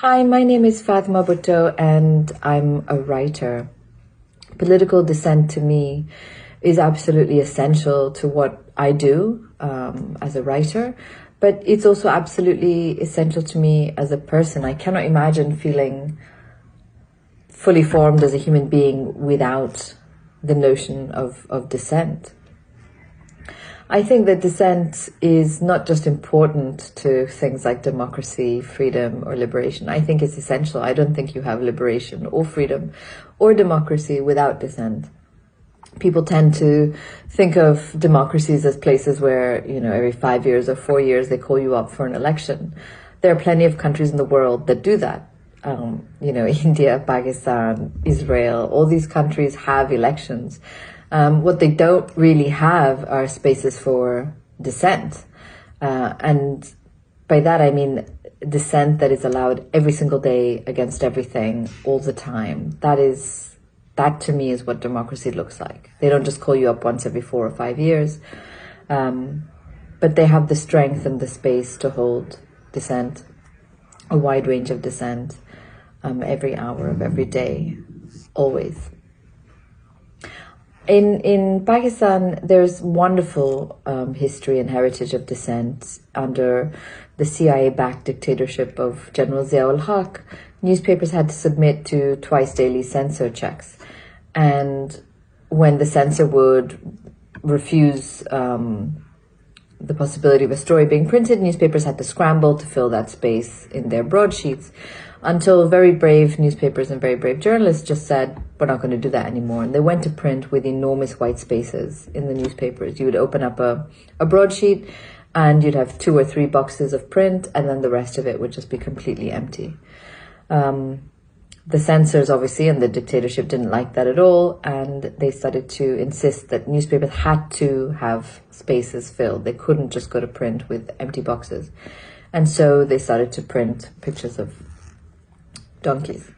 Hi, my name is Fatima Bhutto and I'm a writer. Political dissent to me is absolutely essential to what I do as a writer, but it's also absolutely essential to me as a person. I cannot imagine feeling fully formed as a human being without the notion of dissent. I think that dissent is not just important to things like democracy, freedom, or liberation. I think it's essential. I don't think you have liberation or freedom or democracy without dissent. People tend to think of democracies as places where, every 5 years or 4 years they call you up for an election. There are plenty of countries in the world that do that. India, Pakistan, Israel, all these countries have elections. What they don't really have are spaces for dissent. And by that, I mean dissent that is allowed every single day against everything all the time. That to me is what democracy looks like. They don't just call you up once every 4 or 5 years, but they have the strength and the space to hold dissent, a wide range of dissent, every hour of every day, always. In Pakistan, there's wonderful history and heritage of dissent. Under the CIA-backed dictatorship of General Zia-ul-Haq, newspapers had to submit to twice daily censor checks. And when the censor would refuse the possibility of a story being printed, newspapers had to scramble to fill that space in their broadsheets, until very brave newspapers and very brave journalists just said, we're not going to do that anymore. And they went to print with enormous white spaces in the newspapers. You would open up a broadsheet and you'd have 2 or 3 boxes of print, and then the rest of it would just be completely empty. The censors, obviously, and the dictatorship didn't like that at all, and they started to insist that newspapers had to have spaces filled. They couldn't just go to print with empty boxes. And so they started to print pictures of donkeys.